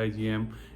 IgM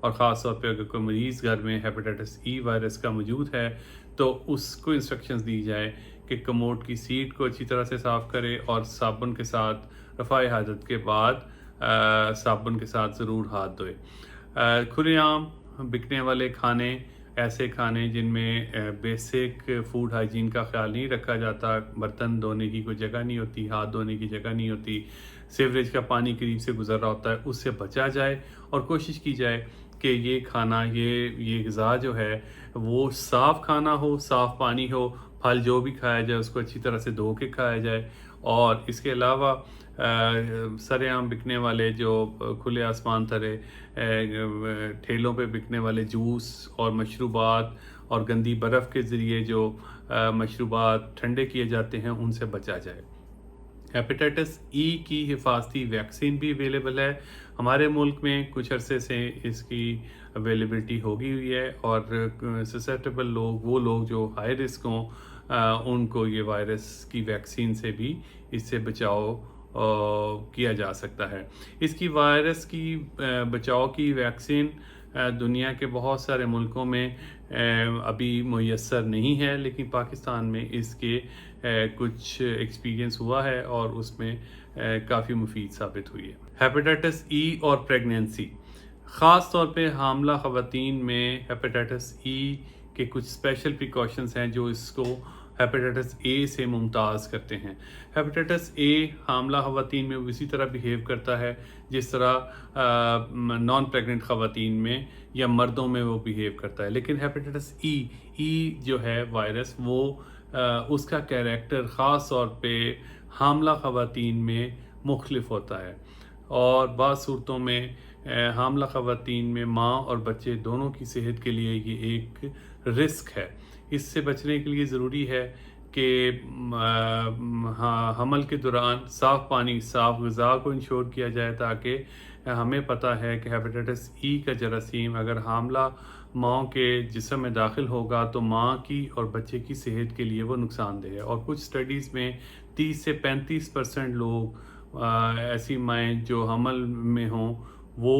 اور خاص طور پہ اگر کوئی مریض گھر میں ہیپیٹائٹس ای وائرس کا موجود ہے تو اس کو انسٹرکشنز دی جائے کہ کموڈ کی سیٹ کو اچھی طرح سے صاف کرے اور صابن کے ساتھ رفع حاجت کے بعد صابن کے ساتھ ضرور ہاتھ دھوئے۔ کھلے عام بکنے والے کھانے، ایسے کھانے جن میں بیسک فوڈ ہائیجین کا خیال نہیں رکھا جاتا، برتن دھونے کی کوئی جگہ نہیں ہوتی، ہاتھ دھونے کی جگہ نہیں ہوتی، سیوریج کا پانی قریب سے گزر رہا ہوتا ہے، اس سے بچا جائے اور کوشش کی جائے کہ یہ کھانا یہ غذا جو ہے وہ صاف کھانا ہو، صاف پانی ہو، پھل جو بھی کھایا جائے اس کو اچھی طرح سے دھو کے کھایا جائے۔ اور اس کے علاوہ سر عام بکنے والے جو کھلے آسمان تلے ٹھیلوں پہ بکنے والے جوس اور مشروبات اور گندی برف کے ذریعے جو مشروبات ٹھنڈے کیے جاتے ہیں ان سے بچا جائے۔ ہیپیٹائٹس ای کی حفاظتی ویکسین بھی اویلیبل ہے ہمارے ملک میں، کچھ عرصے سے اس کی اویلیبلٹی ہوگی ہوئی ہے، اور سسیپٹیبل لوگ، وہ لوگ جو ہائی رسک ہوں، ان کو یہ وائرس کی ویکسین سے بھی اس سے بچاؤ کیا جا سکتا ہے۔ اس کی وائرس کی بچاؤ کی ویکسین دنیا کے بہت سارے ملکوں میں ابھی میسر نہیں ہے، لیکن پاکستان میں اس کے کچھ ایکسپیرینس ہوا ہے اور اس میں کافی مفید ثابت ہوئی ہے۔ ہیپیٹائٹس ای اور پریگنینسی، خاص طور پہ حاملہ خواتین میں ہیپیٹائٹس ای کے کچھ اسپیشل پریکاشنز ہیں جو اس کو ہیپیٹائٹس اے سے ممتاز کرتے ہیں۔ ہیپیٹائٹس اے حاملہ خواتین میں اسی طرح بیہیو کرتا ہے جس طرح نان پریگننٹ خواتین میں یا مردوں میں وہ بیہیو کرتا ہے، لیکن ہیپیٹائٹس ای جو ہے وائرس، وہ اس کا کیریکٹر خاص طور پہ حاملہ خواتین میں مختلف ہوتا ہے، اور بعض صورتوں میں حاملہ خواتین میں ماں اور بچے دونوں کی صحت کے لیے یہ ایک رسک ہے۔ اس سے بچنے کے لیے ضروری ہے کہ حمل کے دوران صاف پانی، صاف غذا کو انشور کیا جائے، تاکہ ہمیں پتہ ہے کہ ہیپیٹائٹس ای کا جراثیم اگر حاملہ ماں کے جسم میں داخل ہوگا تو ماں کی اور بچے کی صحت کے لیے وہ نقصان دہ ہے، اور کچھ سٹڈیز میں 30 سے 35% لوگ ایسی مائیں جو حمل میں ہوں وہ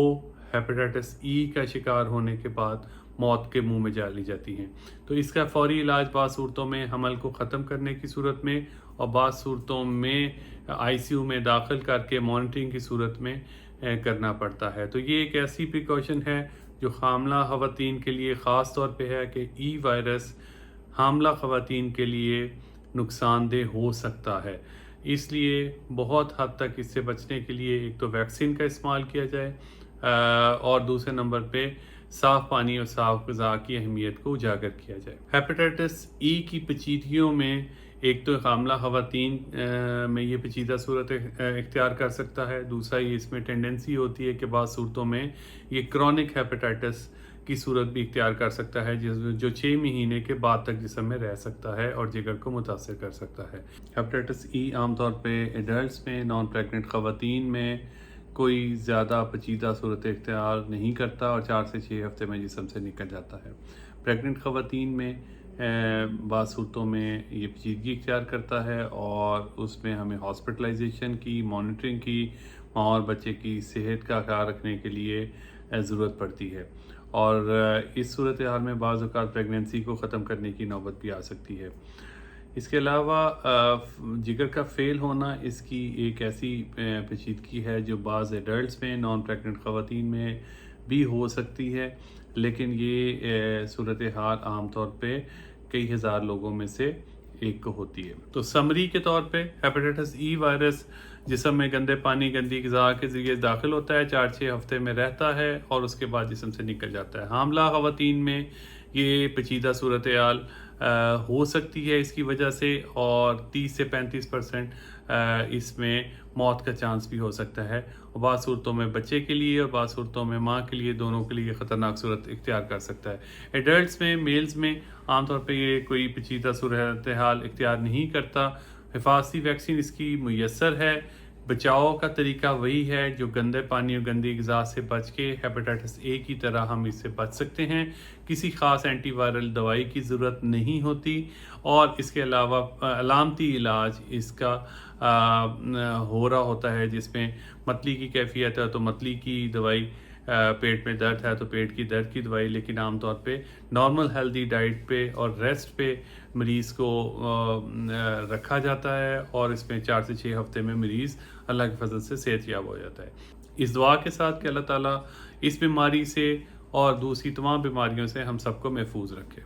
ہیپیٹائٹس ای کا شکار ہونے کے بعد موت کے منہ میں ڈالی جاتی ہیں۔ تو اس کا فوری علاج بعض صورتوں میں حمل کو ختم کرنے کی صورت میں اور بعض صورتوں میں آئی سی یو میں داخل کر کے مانیٹرنگ کی صورت میں کرنا پڑتا ہے۔ تو یہ ایک ایسی پریکاشن ہے جو حاملہ خواتین کے لیے خاص طور پہ ہے کہ ای وائرس حاملہ خواتین کے لیے نقصان دہ ہو سکتا ہے، اس لیے بہت حد تک اس سے بچنے کے لیے ایک تو ویکسین کا استعمال کیا جائے، اور دوسرے نمبر پہ صاف پانی اور صاف غذا کی اہمیت کو اجاگر کیا جائے۔ ہیپیٹائٹس ای کی پیچیدگیوں میں ایک تو حاملہ خواتین میں یہ پیچیدہ صورت اختیار کر سکتا ہے، دوسرا یہ اس میں ٹینڈنسی ہوتی ہے کہ بعض صورتوں میں یہ کرونک ہیپیٹائٹس کی صورت بھی اختیار کر سکتا ہے جو 6 مہینے کے بعد تک جسم میں رہ سکتا ہے اور جگر کو متاثر کر سکتا ہے۔ ہیپیٹائٹس ای عام طور پہ ایڈلٹس میں، نان پریگننٹ خواتین میں کوئی زیادہ پیچیدہ صورت اختیار نہیں کرتا اور 4 سے 6 ہفتے میں جسم سے نکل جاتا ہے۔ پریگننٹ خواتین میں بعض صورتوں میں یہ پیچیدگی اختیار کرتا ہے اور اس میں ہمیں ہاسپٹلائزیشن کی، مانیٹرنگ کی، ماں اور بچے کی صحت کا خیال رکھنے کے لیے ضرورت پڑتی ہے، اور اس صورتحال میں بعض اوقات پریگننسی کو ختم کرنے کی نوبت بھی آ سکتی ہے۔ اس کے علاوہ جگر کا فیل ہونا اس کی ایک ایسی پیچیدگی ہے جو بعض ایڈلٹس میں، نان پریگننٹ خواتین میں بھی ہو سکتی ہے، لیکن یہ صورتحال عام طور پہ کئی ہزار لوگوں میں سے ایک کو ہوتی ہے۔ تو سمری کے طور پہ ہیپیٹائٹس ای وائرس جسم میں گندے پانی، گندی غذا کے ذریعے داخل ہوتا ہے، 4-6 ہفتے میں رہتا ہے اور اس کے بعد جسم سے نکل جاتا ہے۔ حاملہ خواتین میں یہ پیچیدہ صورتحال ہو سکتی ہے اس کی وجہ سے، اور 30 سے 35% اس میں موت کا چانس بھی ہو سکتا ہے، اور بعض صورتوں میں بچے کے لیے اور بعض صورتوں میں ماں کے لیے، دونوں کے لیے خطرناک صورت اختیار کر سکتا ہے۔ ایڈلٹس میں، میلز میں عام طور پہ یہ کوئی پیچیدہ صورتحال اختیار نہیں کرتا۔ حفاظتی ویکسین اس کی میسر ہے، بچاؤ کا طریقہ وہی ہے جو گندے پانی اور گندی غذا سے بچ کے ہیپیٹائٹس اے کی طرح ہم اس سے بچ سکتے ہیں۔ کسی خاص اینٹی وائرل دوائی کی ضرورت نہیں ہوتی، اور اس کے علاوہ علامتی علاج اس کا ہو رہا ہوتا ہے جس میں متلی کی کیفیت ہے تو متلی کی دوائی پیٹ میں درد ہے تو پیٹ کی درد کی دوائی، لیکن عام طور پہ نارمل ہیلدی ڈائٹ پہ اور ریسٹ پہ مریض کو رکھا جاتا ہے، اور اس میں 4 سے 6 ہفتے میں مریض اللہ کے فضل سے صحت یاب ہو جاتا ہے۔ اس دعا کے ساتھ کہ اللہ تعالیٰ اس بیماری سے اور دوسری تمام بیماریوں سے ہم سب کو محفوظ رکھے۔